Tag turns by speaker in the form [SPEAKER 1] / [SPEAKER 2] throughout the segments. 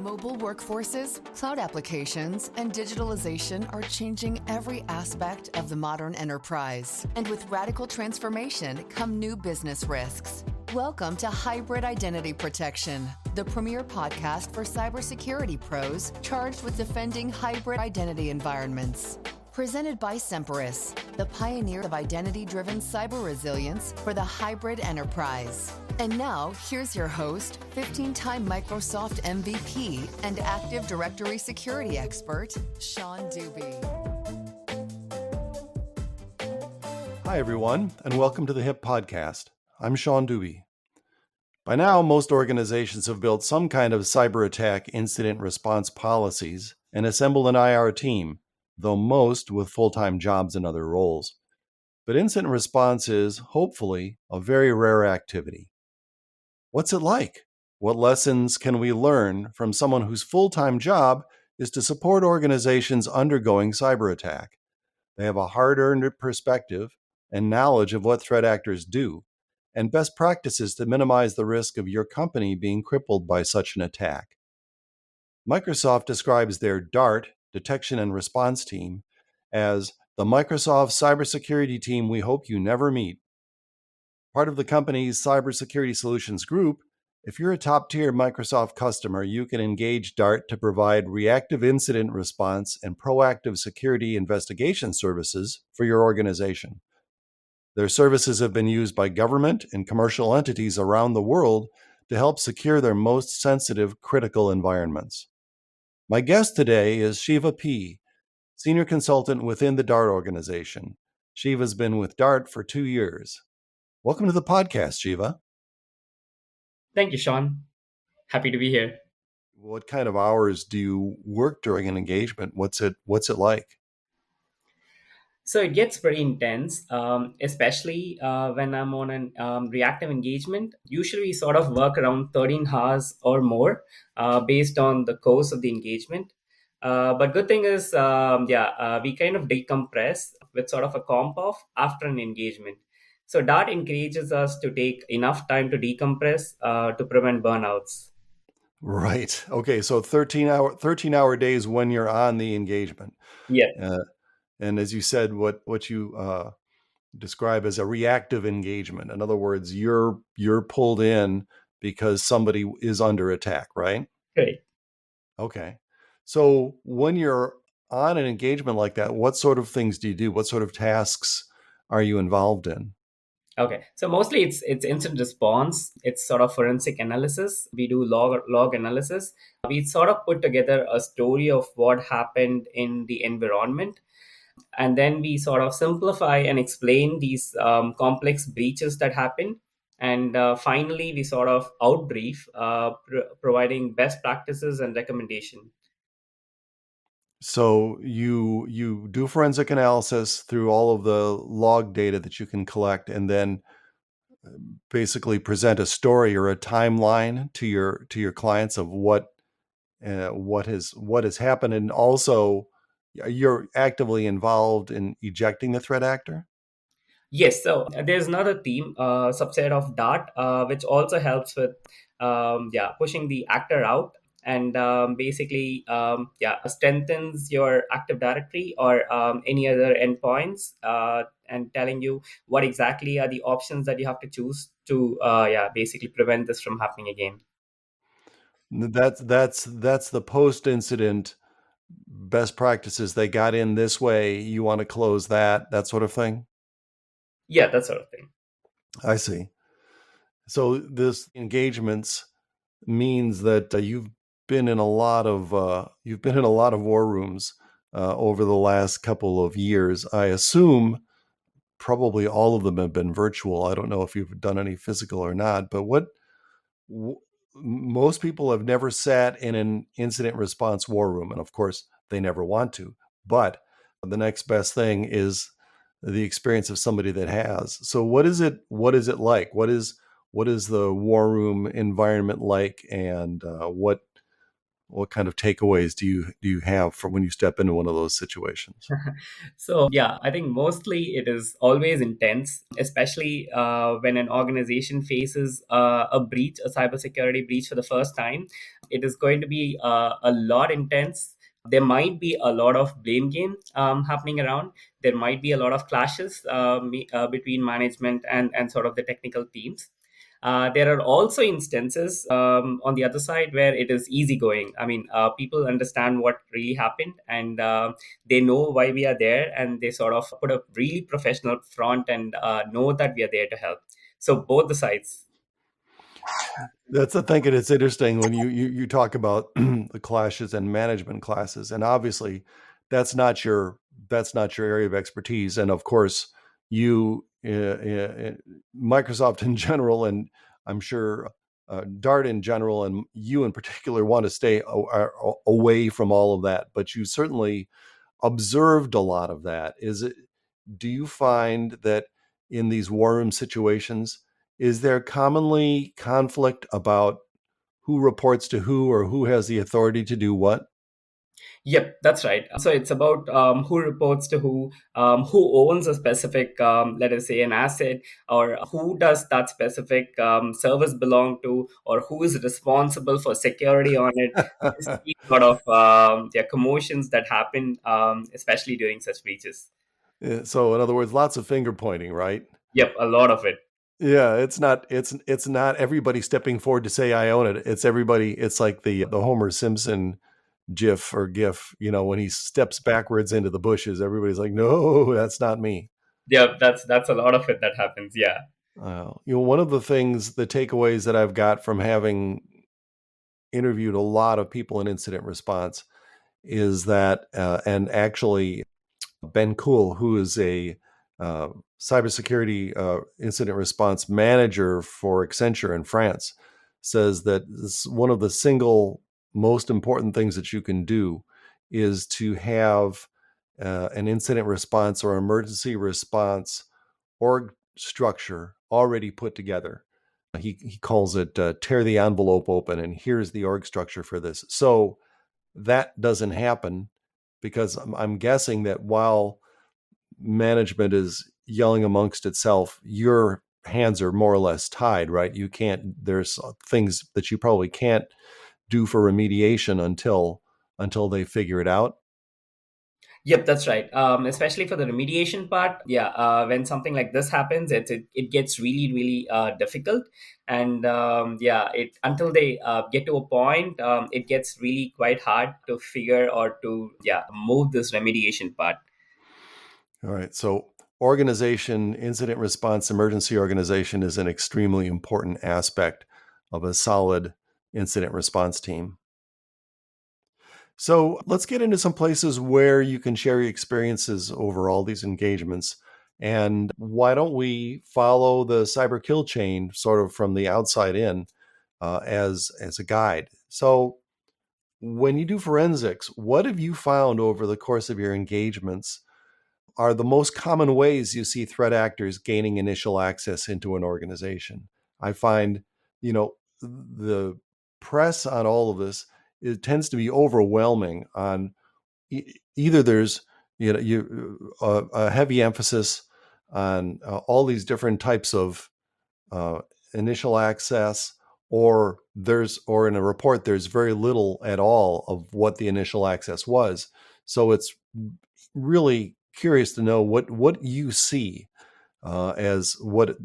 [SPEAKER 1] Mobile workforces, cloud applications, and digitalization are changing every aspect of the modern enterprise. And with radical transformation come new business risks. Welcome to Hybrid Identity Protection, the premier podcast for cybersecurity pros charged with defending hybrid identity environments. Presented by Semperis, the pioneer of identity-driven cyber resilience for the hybrid enterprise. And now, here's your host, 15-time Microsoft MVP and Active Directory security expert, Sean Dubey.
[SPEAKER 2] Hi, everyone, and welcome to the HIP Podcast. I'm Sean Dubey. By now, most organizations have built some kind of cyber attack incident response policies and assembled an IR team, though most with full-time jobs and other roles. But incident response is, hopefully, a very rare activity. What's it like? What lessons can we learn from someone whose full-time job is to support organizations undergoing cyber attack? They have a hard-earned perspective and knowledge of what threat actors do, and best practices to minimize the risk of your company being crippled by such an attack. Microsoft describes their DART, Detection and Response Team, as the Microsoft cybersecurity team we hope you never meet. Part of the company's cybersecurity solutions group, if you're a top-tier Microsoft customer, you can engage DART to provide reactive incident response and proactive security investigation services for your organization. Their services have been used by government and commercial entities around the world to help secure their most sensitive critical environments. My guest today is Shiva P, Senior Consultant within the DART organization. Shiva's been with DART for 2 years. Welcome to the podcast, Shiva.
[SPEAKER 3] Thank you, Sean. Happy to be here.
[SPEAKER 2] What kind of hours do you work during an engagement? What's it like?
[SPEAKER 3] So it gets pretty intense, especially when I'm on an reactive engagement. Usually we sort of work around 13 hours or more based on the course of the engagement. But good thing is, we kind of decompress with sort of a comp off after an engagement. So that encourages us to take enough time to decompress to prevent burnouts.
[SPEAKER 2] Right. Okay. So 13-hour days when you're on the engagement.
[SPEAKER 3] Yeah.
[SPEAKER 2] And as you said, what you describe as a reactive engagement. In other words, you're pulled in because somebody is under attack, right?
[SPEAKER 3] Great.
[SPEAKER 2] Okay. So when you're on an engagement like that, what sort of things do you do? What sort of tasks are you involved in?
[SPEAKER 3] Okay, so mostly it's incident response. It's sort of forensic analysis. We do log analysis. We sort of put together a story of what happened in the environment, and then we sort of simplify and explain these complex breaches that happen. And finally, we sort of outbrief, providing best practices and recommendation.
[SPEAKER 2] So you do forensic analysis through all of the log data that you can collect, and then basically present a story or a timeline to your clients of what has happened, and also you're actively involved in ejecting the threat actor.
[SPEAKER 3] Yes, so there's another team, subset of Dart, which also helps with pushing the actor out, and basically strengthens your Active Directory or any other endpoints, and telling you what exactly are the options that you have to choose to basically prevent this from happening again.
[SPEAKER 2] That's the post-incident best practices. They got in this way, you want to close that sort of thing.
[SPEAKER 3] Yeah, that sort of thing.
[SPEAKER 2] I see. So this engagements means that you've been in a lot of war rooms over the last couple of years. I assume probably all of them have been virtual. I don't know if you've done any physical or not, but most people have never sat in an incident response war room, and of course they never want to. But the next best thing is the experience of somebody that has. So what is it like? What is the war room environment like, and what what kind of takeaways do you have from when you step into one of those situations?
[SPEAKER 3] So, yeah, I think mostly it is always intense, especially when an organization faces a breach, a cybersecurity breach for the first time. It is going to be a lot intense. There might be a lot of blame game happening around. There might be a lot of clashes between management and sort of the technical teams. There are also instances on the other side where it is easygoing. I mean, people understand what really happened, and they know why we are there, and they sort of put a really professional front and know that we are there to help. So both the sides.
[SPEAKER 2] That's the thing, and it's interesting when you talk about the clashes and management classes, and obviously that's not your that's not your area of expertise, and of course you Microsoft in general, and I'm sure Dart in general, and you in particular want to stay away from all of that, but you certainly observed a lot of that. Do you find that in these war room situations, is there commonly conflict about who reports to who or who has the authority to do what?
[SPEAKER 3] Yep, that's right. So it's about who reports to who owns a specific, let us say, an asset, or who does that specific service belong to, or who is responsible for security on it. This sort of commotions that happen, especially during such breaches.
[SPEAKER 2] So in other words, lots of finger pointing, right?
[SPEAKER 3] Yep, a lot of it.
[SPEAKER 2] Yeah, it's not everybody stepping forward to say I own it. It's everybody. It's like the Homer Simpson GIF, when he steps backwards into the bushes, everybody's like, "No, that's not me."
[SPEAKER 3] Yeah, that's a lot of it that happens. Yeah.
[SPEAKER 2] One of the takeaways that I've got from having interviewed a lot of people in incident response is that, and actually, Ben Cool, who is a cybersecurity incident response manager for Accenture in France, says that one of the single most important things that you can do is to have an incident response or emergency response org structure already put together. He calls it tear the envelope open, and here's the org structure for this. So that doesn't happen because I'm guessing that while management is yelling amongst itself, your hands are more or less tied, right? There's things that you probably can't do for remediation until they figure it out.
[SPEAKER 3] Yep, that's right. Especially for the remediation part, yeah. When something like this happens, it gets really really difficult, and yeah, it until they get to a point, it gets really quite hard to figure or to move this remediation part.
[SPEAKER 2] All right. So organization, incident response, emergency organization is an extremely important aspect of a solid incident response team. So let's get into some places where you can share your experiences over all these engagements. And why don't we follow the cyber kill chain sort of from the outside in as a guide? So when you do forensics, what have you found over the course of your engagements are the most common ways you see threat actors gaining initial access into an organization? I find, the press on all of this, it tends to be overwhelming on either there's a heavy emphasis on all these different types of uh, initial access, or in a report there's very little at all of what the initial access was. So it's really curious to know what you see as what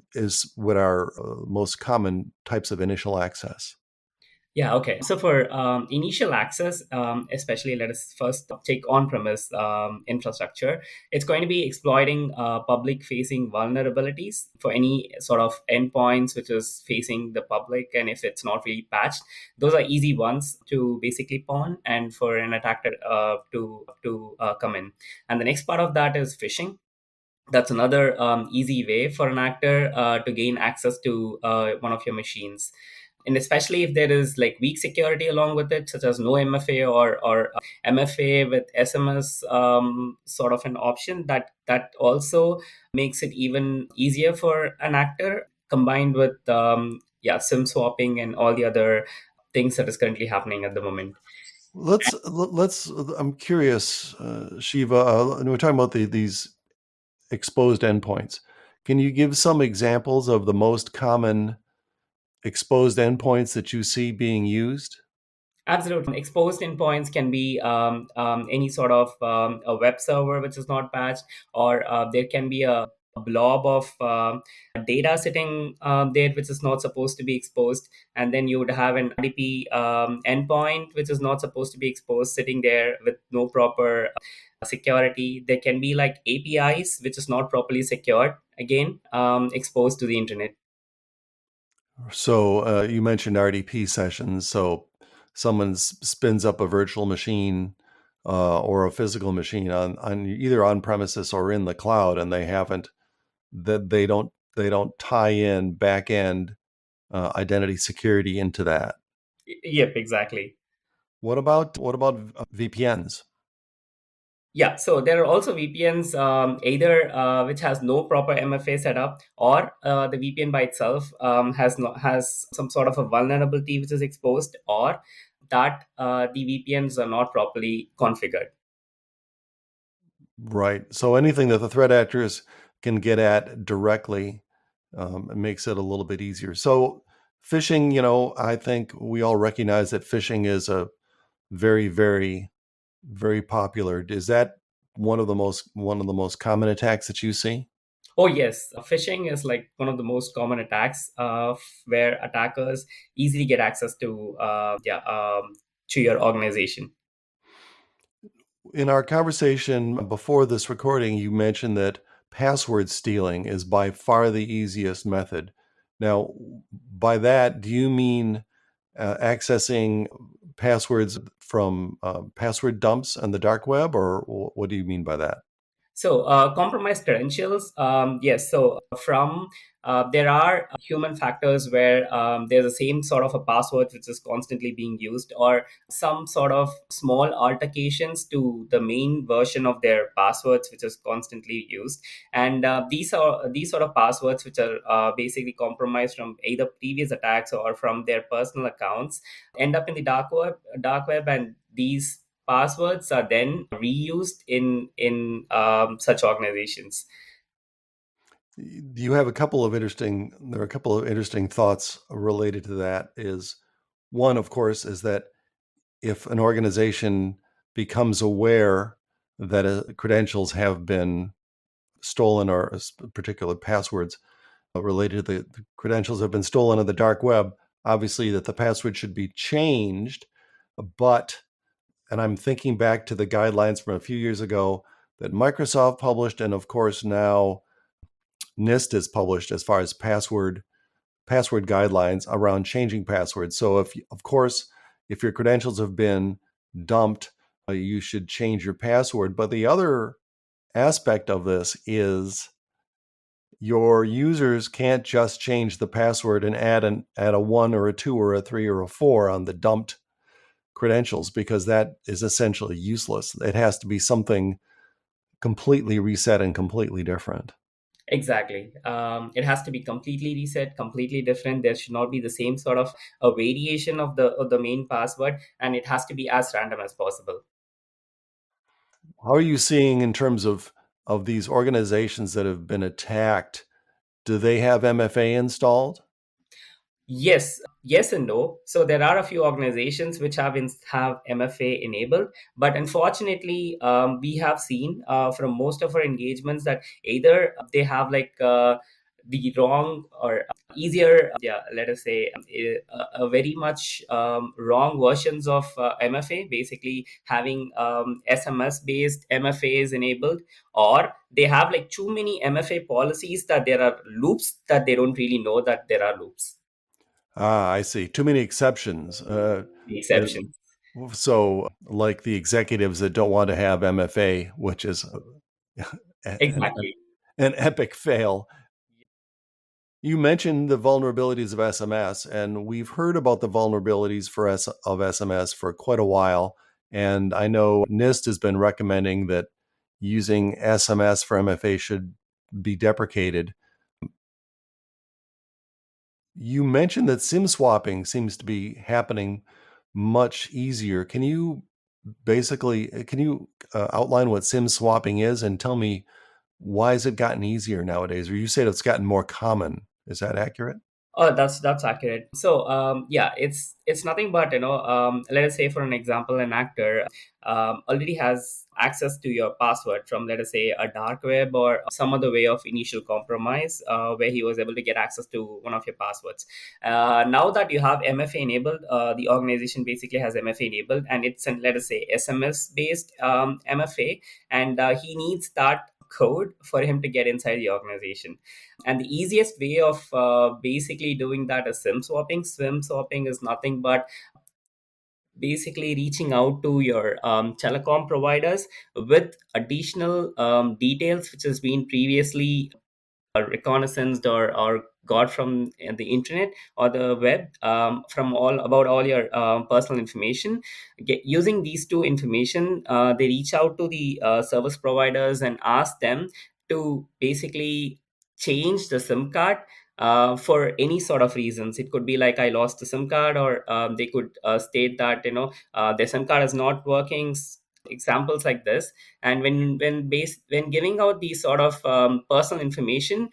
[SPEAKER 2] are most common types of initial access.
[SPEAKER 3] Yeah, okay. So for initial access, especially let us first take on-premise infrastructure. It's going to be exploiting public-facing vulnerabilities for any sort of endpoints which is facing the public, and if it's not really patched, those are easy ones to basically pawn and for an attacker to come in. And the next part of that is phishing. That's another easy way for an actor to gain access to one of your machines, and especially if there is like weak security along with it, such as no MFA or MFA with SMS, sort of an option that also makes it even easier for an actor, combined with SIM swapping and all the other things that is currently happening at the moment.
[SPEAKER 2] Let's. I'm curious, Shiva. We're talking about these exposed endpoints. Can you give some examples of the most common exposed endpoints that you see being used?
[SPEAKER 3] Absolutely. Exposed endpoints can be any sort of a web server which is not patched, or there can be a blob of data sitting there which is not supposed to be exposed. And then you would have an RDP endpoint which is not supposed to be exposed sitting there with no proper security. There can be like APIs which is not properly secured, again, exposed to the internet.
[SPEAKER 2] So you mentioned RDP sessions. So someone spins up a virtual machine or a physical machine on either on premises or in the cloud, and they don't tie in back end identity security into that.
[SPEAKER 3] Yep, exactly.
[SPEAKER 2] What about VPNs?
[SPEAKER 3] Yeah, so there are also VPNs, either which has no proper MFA setup, or the VPN by itself has some sort of a vulnerability which is exposed, or that the VPNs are not properly configured.
[SPEAKER 2] Right. So anything that the threat actors can get at directly, it makes it a little bit easier. So phishing, I think we all recognize that phishing is a very, very, very popular. Is that one of the most common attacks that you see?
[SPEAKER 3] Oh yes, phishing is like one of the most common attacks, where attackers easily get access to your organization.
[SPEAKER 2] In our conversation before this recording, you mentioned that password stealing is by far the easiest method. Now, by that, do you mean accessing passwords from password dumps on the dark web, or what do you mean by that?
[SPEAKER 3] So, compromised credentials, yes. So, from there are human factors where there's the same sort of a password which is constantly being used, or some sort of small altercations to the main version of their passwords which is constantly used. And these are these sort of passwords which are basically compromised from either previous attacks or from their personal accounts, end up in the dark web, and these passwords are then reused in such organizations.
[SPEAKER 2] You have a couple of interesting. There are a couple of interesting thoughts related to that. Is one, of course, is that if an organization becomes aware that credentials have been stolen, or particular passwords related to the credentials have been stolen on the dark web, obviously that the password should be changed. But, and I'm thinking back to the guidelines from a few years ago that Microsoft published, and of course now NIST has published as far as password guidelines around changing passwords. So if, of course, if your credentials have been dumped, you should change your password. But the other aspect of this is your users can't just change the password and add a 1 or a 2 or a 3 or a 4 on the dumped credentials, because that is essentially useless. It has to be something completely reset and completely different.
[SPEAKER 3] Exactly. It has to be completely reset, completely different. There should not be the same sort of a variation of the main password, and it has to be as random as possible.
[SPEAKER 2] How are you seeing in terms of these organizations that have been attacked? Do they have MFA installed?
[SPEAKER 3] Yes, yes and no. So there are a few organizations which have MFA enabled, but unfortunately, we have seen from most of our engagements that either they have like the wrong or easier, yeah, let us say, a very much wrong versions of MFA, basically having SMS based MFAs enabled, or they have like too many MFA policies that there are loops that they don't really know that there are loops.
[SPEAKER 2] Ah, I see. Too many exceptions.
[SPEAKER 3] The
[SPEAKER 2] Uh,
[SPEAKER 3] exception.
[SPEAKER 2] so, like the executives that don't want to have MFA, which is an,
[SPEAKER 3] Exactly.
[SPEAKER 2] an epic fail. You mentioned the vulnerabilities of SMS, and we've heard about the vulnerabilities of SMS for quite a while. And I know NIST has been recommending that using SMS for MFA should be deprecated. You mentioned that SIM swapping seems to be happening much easier. Can you outline what SIM swapping is and tell me why has it gotten easier nowadays? Or you said it's gotten more common. Is that accurate?
[SPEAKER 3] Oh, that's accurate. So, yeah, it's nothing but, let us say, for an example, an actor already has access to your password from, let us say, a dark web or some other way of initial compromise, where he was able to get access to one of your passwords. Now that you have MFA enabled, the organization basically has MFA enabled, and it's an, let us say, SMS based MFA, and he needs that code for him to get inside the organization. And the easiest way of basically doing that is SIM swapping. SIM swapping is nothing but basically reaching out to your telecom providers with additional details which has been previously reconnaissance or got from the internet or the web, from all about all your personal information. Using these two information, they reach out to the service providers and ask them to basically change the SIM card for any sort of reasons. It could be like, I lost the SIM card, or they could state that their SIM card is not working, examples like this. And when giving out these sort of personal information,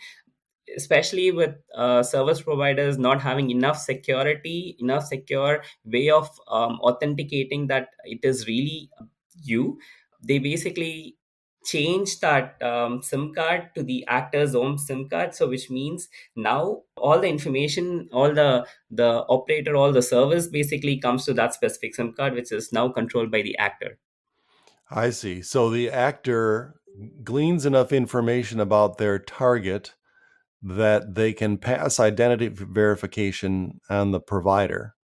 [SPEAKER 3] especially with service providers not having enough secure way of authenticating that it is really you, they basically change that SIM card to the actor's own SIM card. So which means now all the information, all the operator, all the service basically comes to that specific SIM card, which is now controlled by the actor.
[SPEAKER 2] I see. So the actor gleans enough information about their target that they can pass identity verification on the provider.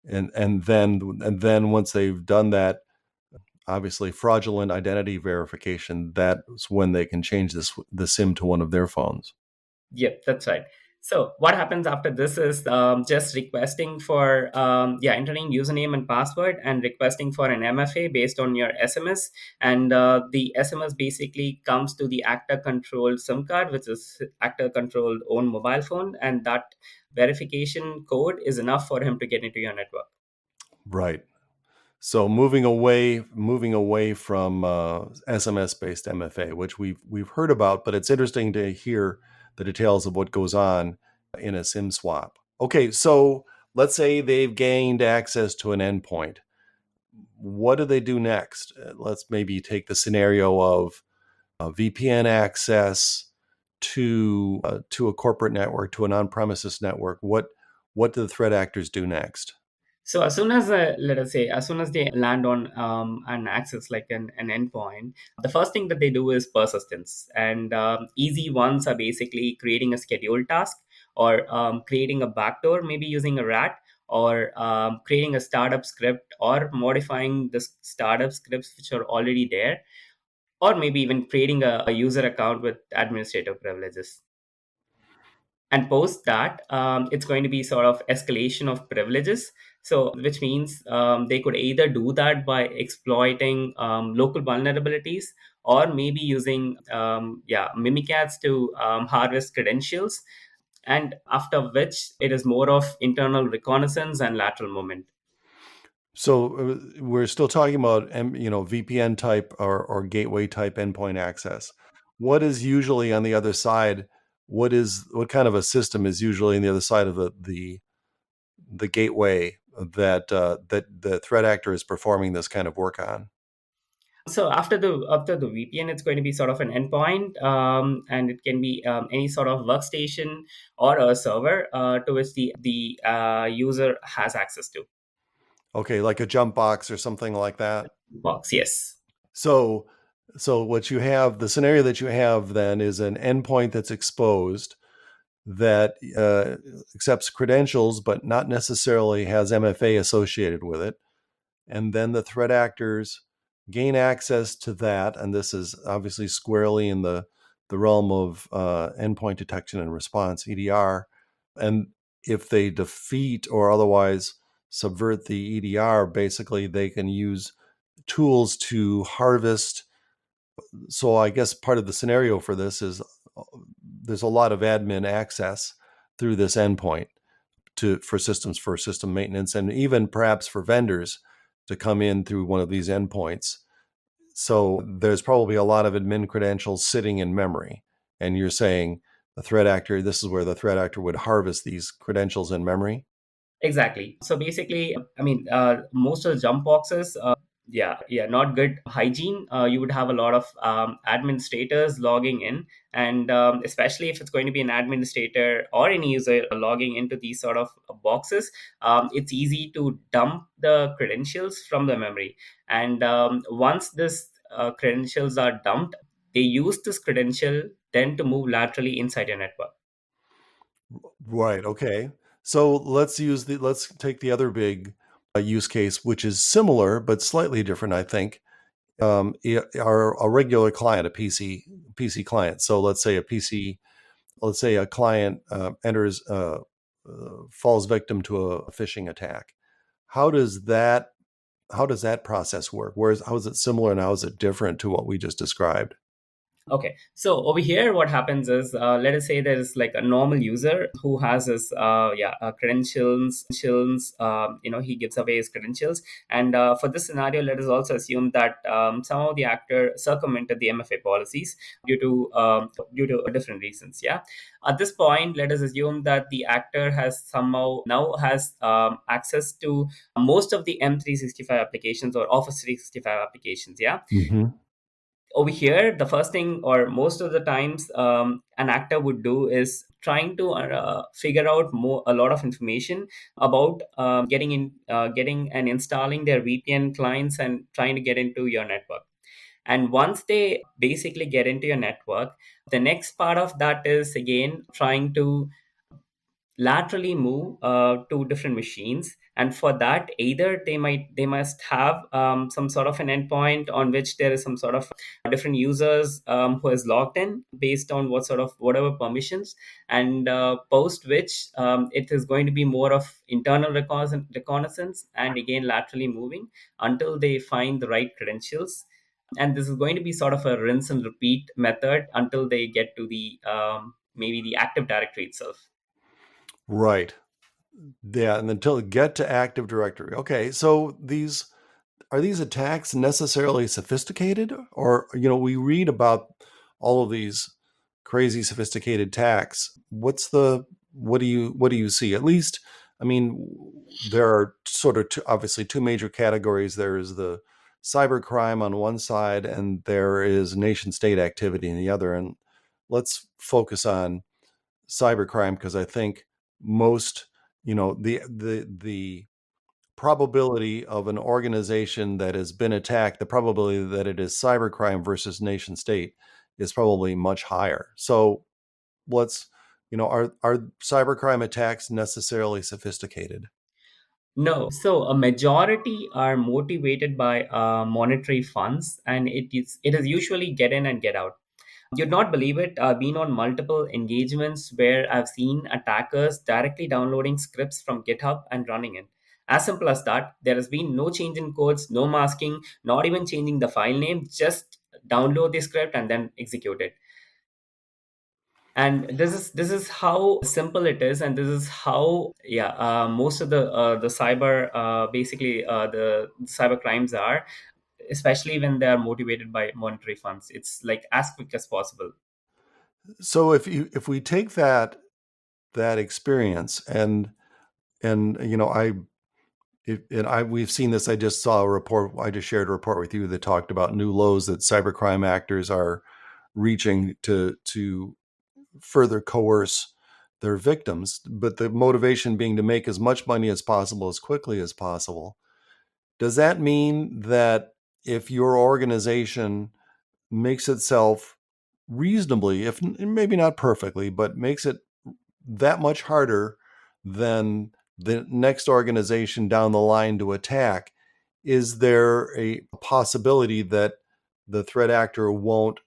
[SPEAKER 2] And then once they've done that, obviously fraudulent identity verification, that's when they can change the SIM to one of their phones.
[SPEAKER 3] Yep, that's right. So what happens after this is just requesting for entering username and password and requesting for an MFA based on your SMS, and the SMS basically comes to the actor controlled SIM card, which is actor controlled own mobile phone, and that verification code is enough for him to get into your network.
[SPEAKER 2] Right. So moving away from SMS-based MFA, which we've heard about, but it's interesting to hear the details of what goes on in a SIM swap. Okay, so let's say they've gained access to an endpoint. What do they do next? Let's maybe take the scenario of VPN access to a corporate network, to an on-premises network. What do the threat actors do next?
[SPEAKER 3] So as soon as let us say, as soon as they land on an access like an endpoint, the first thing that they do is persistence. And easy ones are basically creating a scheduled task, or creating a backdoor, maybe using a rat, or creating a startup script, or modifying the startup scripts which are already there, or maybe even creating a user account with administrative privileges. And post that, it's going to be sort of escalation of privileges. So which means they could either do that by exploiting local vulnerabilities, or maybe using mimikatz to harvest credentials, and after which it is more of internal reconnaissance and lateral movement.
[SPEAKER 2] So we're still talking about VPN type or gateway type endpoint access. What is usually on the other side? What kind of a system is usually on the other side of the gateway that the threat actor is performing this kind of work on?
[SPEAKER 3] So after the VPN, it's going to be sort of an endpoint, and it can be any sort of workstation or a server to which the user has access to.
[SPEAKER 2] Okay, like a jump box or something like that.
[SPEAKER 3] Box, yes.
[SPEAKER 2] So what you have, the scenario that you have then is an endpoint that's exposed that accepts credentials, but not necessarily has MFA associated with it. And then the threat actors gain access to that. And this is obviously squarely in the realm of endpoint detection and response, EDR. And if they defeat or otherwise subvert the EDR, basically they can use tools to harvest. So I guess part of the scenario for this is there's a lot of admin access through this endpoint for system maintenance, and even perhaps for vendors to come in through one of these endpoints. So there's probably a lot of admin credentials sitting in memory. And you're saying this is where the threat actor would harvest these credentials in memory?
[SPEAKER 3] Exactly. So basically, most of the jump boxes, not good hygiene. You would have a lot of administrators logging in, and especially if it's going to be an administrator or any user logging into these sort of boxes, it's easy to dump the credentials from the memory. And once this credentials are dumped, they use this credential then to move laterally inside your network.
[SPEAKER 2] Right. Okay. So let's take the other big use case, which is similar but slightly different, I think. A regular client, a PC client. So let's say a client falls victim to a phishing attack. How does that process work? How is it similar and how is it different to what we just described?
[SPEAKER 3] Okay, so over here, what happens is, let us say there is like a normal user who has his credentials. He gives away his credentials, and for this scenario, let us also assume that somehow the actor circumvented the MFA policies due to different reasons. Yeah, at this point, let us assume that the actor has somehow now has access to most of the M365 applications or Office 365 applications. Yeah.
[SPEAKER 2] Mm-hmm.
[SPEAKER 3] Over here, the first thing, or most of the times, an actor would do is trying to figure out a lot of information about getting and installing their VPN clients and trying to get into your network. And once they basically get into your network, the next part of that is again trying to laterally move to different machines. And for that, either they must have some sort of an endpoint on which there is some sort of different users who is logged in based on whatever permissions, and post which it is going to be more of internal reconnaissance and again laterally moving until they find the right credentials. And this is going to be sort of a rinse and repeat method until they get to the maybe the Active Directory itself.
[SPEAKER 2] Right. Yeah, and until get to Active Directory. Okay, so are these attacks necessarily sophisticated? Or, we read about all of these crazy sophisticated attacks. What do you see? At least, I mean, there are sort of obviously two major categories. There is the cybercrime on one side, and there is nation state activity in the other. And let's focus on cybercrime because I think most, the probability of an organization that has been attacked, the probability that it is cybercrime versus nation state is probably much higher. So let's, are cybercrime attacks necessarily sophisticated?
[SPEAKER 3] No. So a majority are motivated by monetary funds, and it is usually get in and get out. You'd not believe it. I've been on multiple engagements where I've seen attackers directly downloading scripts from GitHub and running it. As simple as that. There has been no change in codes, no masking, not even changing the file name. Just download the script and then execute it. And this is how simple it is, and this is how most of the cyber basically the cyber crimes are, especially when they are motivated by monetary funds. It's like as quick as possible.
[SPEAKER 2] So if we take that experience and we've seen this. I just saw a report. I just shared a report with you that talked about new lows that cybercrime actors are reaching to further coerce their victims, but the motivation being to make as much money as possible as quickly as possible. Does that mean that if your organization makes itself reasonably, if maybe not perfectly, but makes it that much harder than the next organization down the line to attack, is there a possibility that the threat actor won't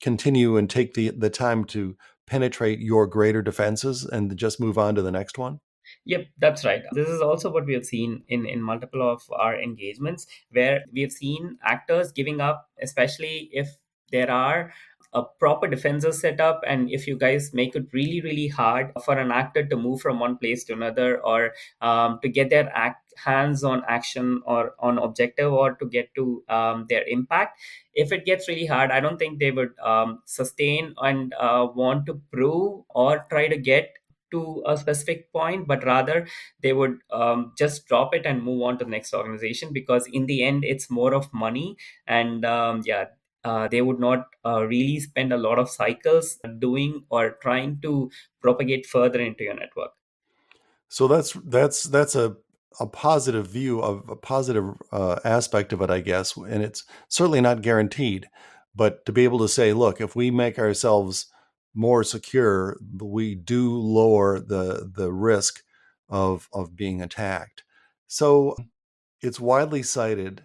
[SPEAKER 2] continue and take the time to penetrate your greater defenses and just move on to the next one?
[SPEAKER 3] Yep, that's right. This is also what we have seen in multiple of our engagements, where we have seen actors giving up, especially if there are a proper defenses set up, and if you guys make it really really hard for an actor to move from one place to another, or to get their hands on action or on objective, or to get to their impact, if it gets really hard, I don't think they would sustain and want to prove or try to get to a specific point, but rather they would just drop it and move on to the next organization, because in the end it's more of money. And they would not really spend a lot of cycles doing or trying to propagate further into your network.
[SPEAKER 2] So that's a positive view of a positive aspect of it, I guess, and it's certainly not guaranteed. But to be able to say, look, if we make ourselves more secure, we do lower the risk of being attacked. So it's widely cited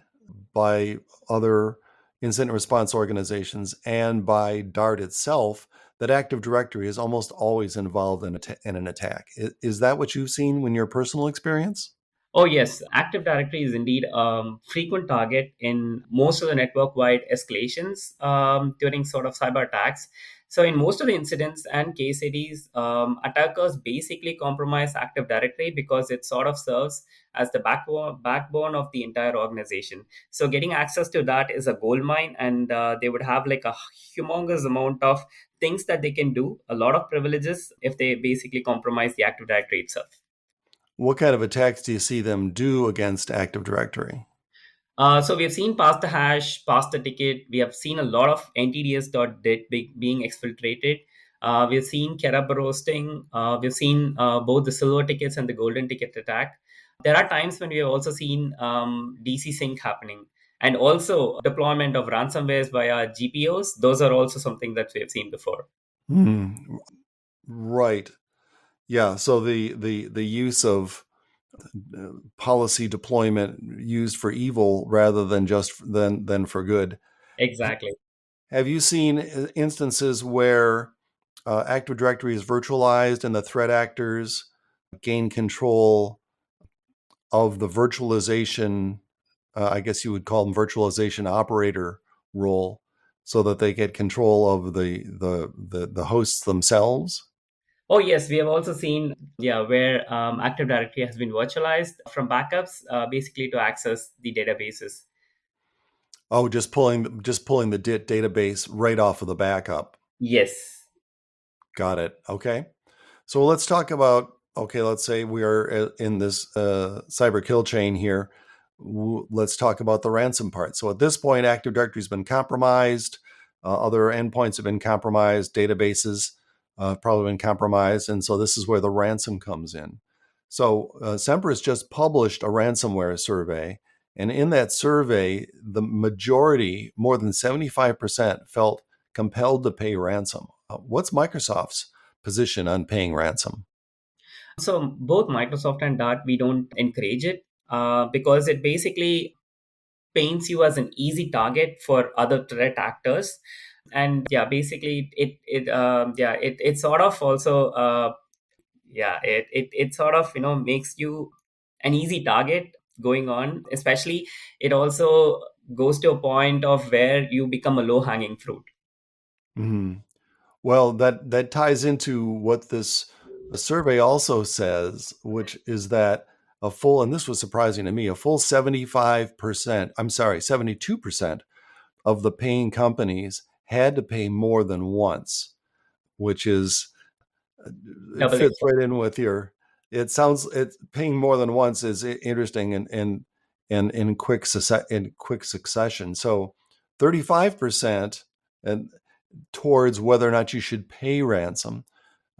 [SPEAKER 2] by other incident response organizations and by DART itself that Active Directory is almost always involved in an attack. Is that what you've seen in your personal experience?
[SPEAKER 3] Oh, yes. Active Directory is indeed a frequent target in most of the network wide escalations during sort of cyber attacks. So, in most of the incidents and case studies, attackers basically compromise Active Directory because it sort of serves as the backbone of the entire organization. So, getting access to that is a gold mine, and they would have like a humongous amount of things that they can do, a lot of privileges if they basically compromise the Active Directory itself.
[SPEAKER 2] What kind of attacks do you see them do against Active Directory?
[SPEAKER 3] So we have seen past the hash, past the ticket. We have seen a lot of NTDS.dit being exfiltrated. We have seen Kerab roasting. We've seen both the silver tickets and the golden ticket attack. There are times when we have also seen DC sync happening, and also deployment of ransomwares via GPOs. Those are also something that we have seen before.
[SPEAKER 2] Right. Yeah. So the use of policy deployment used for evil rather than just than for good.
[SPEAKER 3] Exactly.
[SPEAKER 2] Have you seen instances where Active Directory is virtualized and the threat actors gain control of the virtualization? I guess you would call them virtualization operator role, so that they get control of the hosts themselves.
[SPEAKER 3] Oh yes, we have also seen where Active Directory has been virtualized from backups, basically to access the databases.
[SPEAKER 2] Oh, just pulling the DIT database right off of the backup.
[SPEAKER 3] Yes.
[SPEAKER 2] Got it. Okay. So let's talk about, okay, let's say we are in this cyber kill chain here. Let's talk about the ransom part. So at this point, Active Directory has been compromised. Other endpoints have been compromised. Databases probably been compromised. And so this is where the ransom comes in. So Semperis just published a ransomware survey. And in that survey, the majority, more than 75%, felt compelled to pay ransom. What's Microsoft's position on paying ransom?
[SPEAKER 3] So both Microsoft and Dart, we don't encourage it because it basically paints you as an easy target for other threat actors. And basically it sort of also it sort of makes you an easy target going on. Especially, it also goes to a point of where you become a low hanging fruit.
[SPEAKER 2] Mm-hmm. Well, that ties into what this survey also says, which is that and this was surprising to me, a full 72% of the paying companies had to pay more than once, which is, it fits right in with paying more than once is interesting and in quick succession. So 35% and towards whether or not you should pay ransom.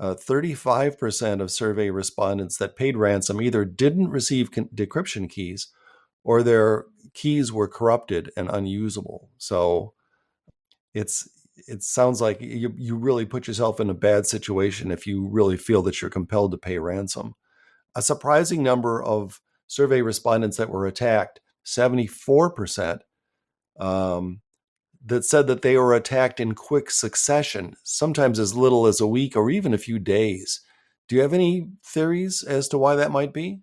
[SPEAKER 2] 35% of survey respondents that paid ransom either didn't receive decryption keys or their keys were corrupted and unusable. So it sounds like you really put yourself in a bad situation if you really feel that you're compelled to pay ransom. A surprising number of survey respondents that were attacked, 74%, that said that they were attacked in quick succession, sometimes as little as a week or even a few days. Do you have any theories as to why that might be?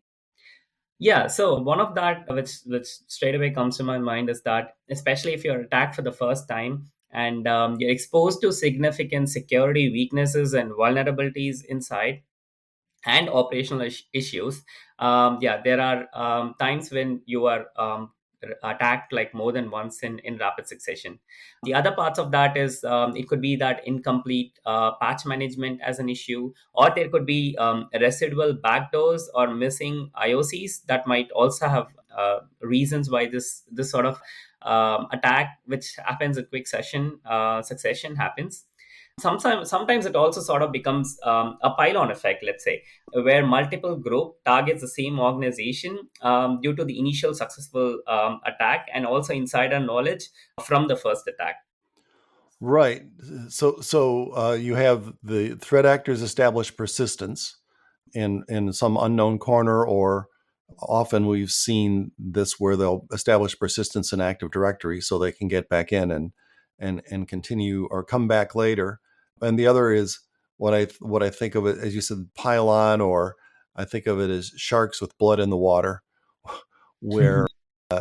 [SPEAKER 3] Yeah, so one of that which straight away comes to my mind is that, especially if you're attacked for the first time, and you're exposed to significant security weaknesses and vulnerabilities inside and operational issues. Yeah, there are times when you are attacked like more than once in rapid succession. The other parts of that is, it could be that incomplete patch management as an issue, or there could be residual backdoors or missing IOCs that might also have reasons why this sort of attack, which happens in quick succession, happens. Sometimes it also sort of becomes a pylon effect, let's say, where multiple group targets the same organization due to the initial successful attack and also insider knowledge from the first attack.
[SPEAKER 2] Right. So you have the threat actors establish persistence in some unknown corner, or often we've seen this where they'll establish persistence in Active Directory so they can get back in and continue or come back later. And the other is what I think of it, as you said, pylon, or I think of it as sharks with blood in the water, where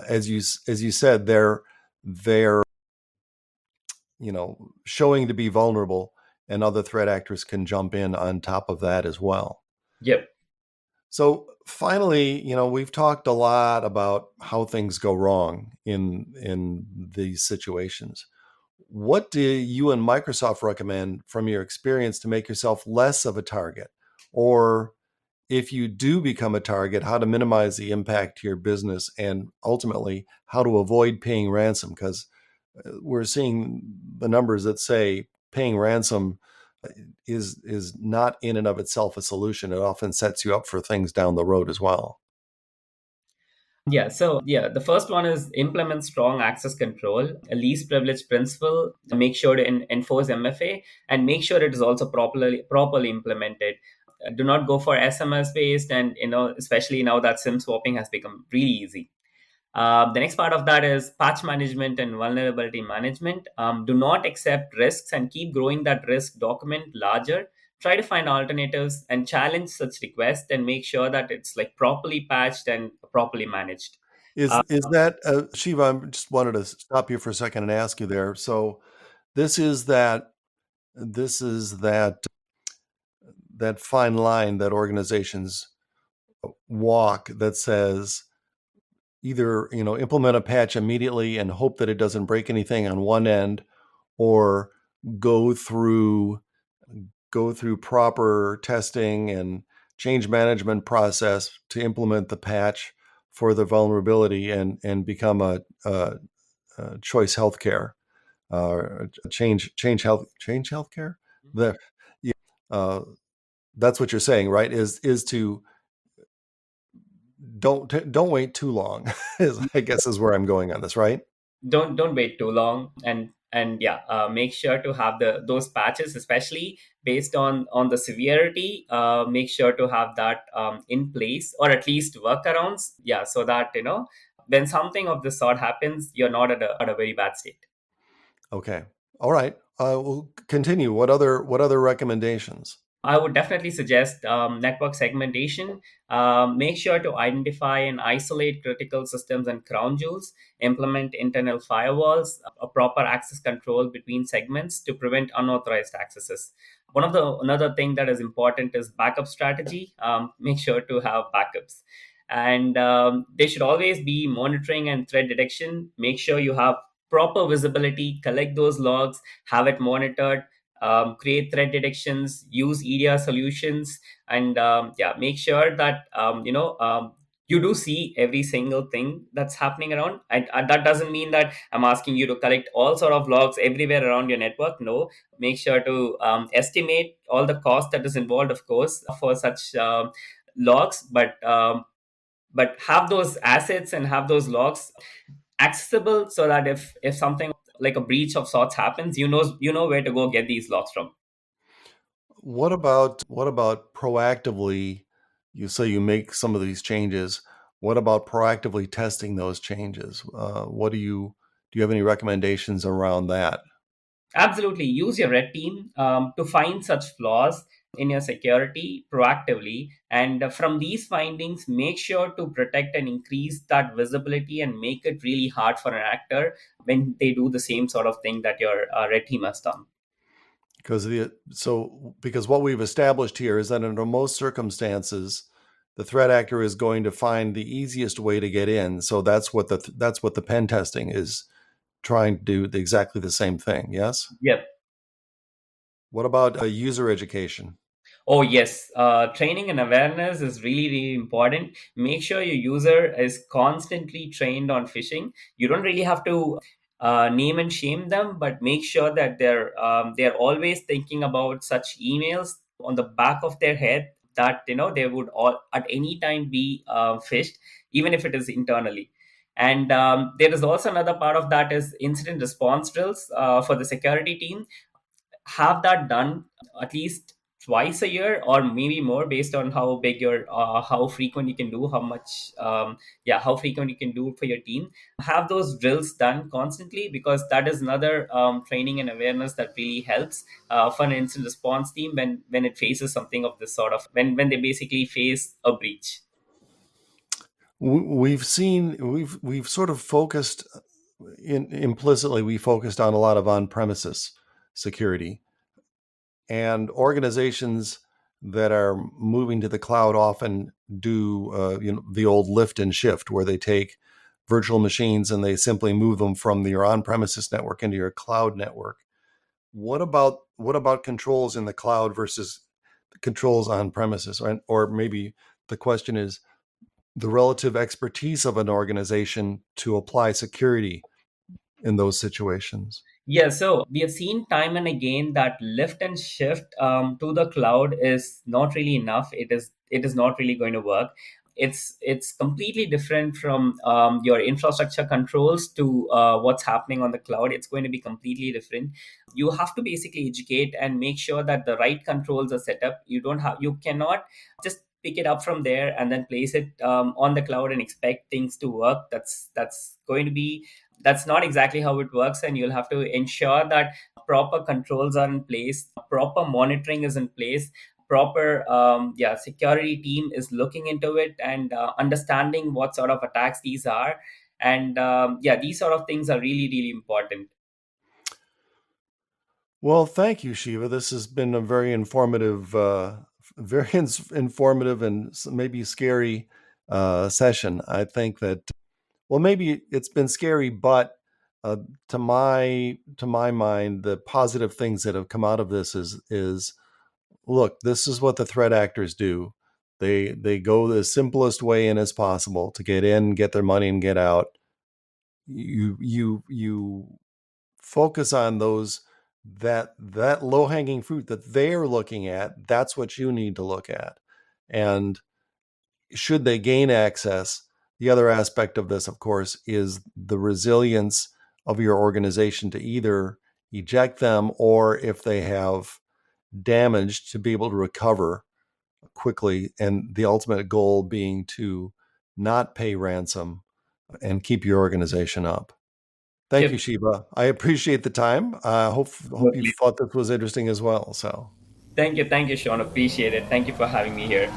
[SPEAKER 2] as you said, they're showing to be vulnerable, and other threat actors can jump in on top of that as well.
[SPEAKER 3] Yep.
[SPEAKER 2] So finally, we've talked a lot about how things go wrong in these situations. What do you and Microsoft recommend from your experience to make yourself less of a target? Or if you do become a target, how to minimize the impact to your business, and ultimately how to avoid paying ransom? Because we're seeing the numbers that say paying ransom is not in and of itself a solution. It often sets you up for things down the road as well.
[SPEAKER 3] Yeah, so yeah, the first one is implement strong access control, a least privilege principle, make sure to enforce MFA, and make sure it is also properly implemented. Do not go for SMS based, and especially now that SIM swapping has become really easy. The next part of that is patch management and vulnerability management. Do not accept risks and keep growing that risk document larger. Try to find alternatives and challenge such requests and make sure that it's like properly patched and properly managed.
[SPEAKER 2] Is that Shiva? I just wanted to stop you for a second and ask you there. So this is that that fine line that organizations walk that says either implement a patch immediately and hope that it doesn't break anything on one end, or go through proper testing and change management process to implement the patch for the vulnerability and become a choice healthcare, change healthcare. The yeah, that's what you're saying, right? Is to don't wait too long. I guess is where I'm going on this, right?
[SPEAKER 3] Don't wait too long, and yeah, make sure to have those patches, especially based on the severity. Make sure to have that in place, or at least workarounds, yeah, so that when something of this sort happens, you're not at a very bad state.
[SPEAKER 2] Okay. All right. We'll continue. What other recommendations?
[SPEAKER 3] I would definitely suggest network segmentation. Make sure to identify and isolate critical systems and crown jewels. Implement internal firewalls, a proper access control between segments to prevent unauthorized accesses. Another thing that is important is backup strategy. Make sure to have backups, and they should always be monitoring and threat detection. Make sure you have proper visibility, collect those logs, have it monitored, create threat detections, use EDR solutions, and yeah, make sure that you do see every single thing that's happening around. And that doesn't mean that I'm asking you to collect all sort of logs everywhere around your network. No, make sure to estimate all the cost that is involved, of course, for such logs, but have those assets and have those logs accessible, so that if something like a breach of sorts happens, you know where to go get these logs from.
[SPEAKER 2] What about proactively? You say you make some of these changes. What about proactively testing those changes? What do you have any recommendations around that?
[SPEAKER 3] Absolutely, use your red team to find such flaws in your security proactively. And from these findings, make sure to protect and increase that visibility and make it really hard for an actor when they do the same sort of thing that your red team has done.
[SPEAKER 2] Because what we've established here is that under most circumstances, the threat actor is going to find the easiest way to get in. So that's what the pen testing is trying to do, exactly the same thing. Yes.
[SPEAKER 3] Yep.
[SPEAKER 2] What about user education?
[SPEAKER 3] Oh, yes. Training and awareness is really, really important. Make sure your user is constantly trained on phishing. You don't really have to name and shame them, but make sure that they're always thinking about such emails on the back of their head that they would all at any time be phished, even if it is internally. And there is also another part of that is incident response drills for the security team. Have that done at least twice a year or maybe more, based on how big your how frequent you can do, how frequent you can do for your team. Have those drills done constantly, because that is another training and awareness that really helps for an incident response team when it faces something of this sort of, when they basically face a breach.
[SPEAKER 2] We've sort of focused implicitly, we focused on a lot of on-premises security, and organizations that are moving to the cloud often do the old lift and shift, where they take virtual machines and they simply move them from your on-premises network into your cloud network. What about controls in the cloud versus the controls on premises? Or maybe the question is the relative expertise of an organization to apply security in those situations.
[SPEAKER 3] Yeah, so we have seen time and again that lift and shift to the cloud is not really enough. It is not really going to work. It's completely different from your infrastructure controls to what's happening on the cloud. It's going to be completely different. You have to basically educate and make sure that the right controls are set up. You cannot just pick it up from there and then place it on the cloud and expect things to work. That's not exactly how it works, and you'll have to ensure that proper controls are in place, proper monitoring is in place, proper security team is looking into it and understanding what sort of attacks these are. And these sort of things are really, really important.
[SPEAKER 2] Well, thank you, Shiva. This has been a very informative and maybe scary session. I think that, well, maybe it's been scary, but to my mind, the positive things that have come out of this is look, this is what the threat actors do. They go the simplest way in as possible to get in, get their money, and get out. You focus on those that low-hanging fruit that they're looking at. That's what you need to look at. And should they gain access, the other aspect of this, of course, is the resilience of your organization to either eject them, or if they have damage, to be able to recover quickly, and the ultimate goal being to not pay ransom and keep your organization up. Thank you, Shiva. I appreciate the time. Hope you thought this was interesting as well. So
[SPEAKER 3] thank you, Sean. Appreciate it. Thank you for having me here.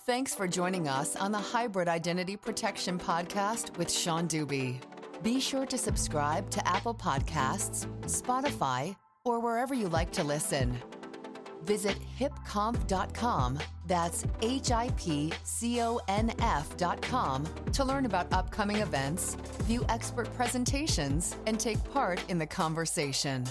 [SPEAKER 1] Thanks for joining us on the Hybrid Identity Protection Podcast with Sean Dubey. Be sure to subscribe to Apple Podcasts, Spotify, or wherever you like to listen. Visit hipconf.com, that's HIPCONF.com, to learn about upcoming events, view expert presentations, and take part in the conversation.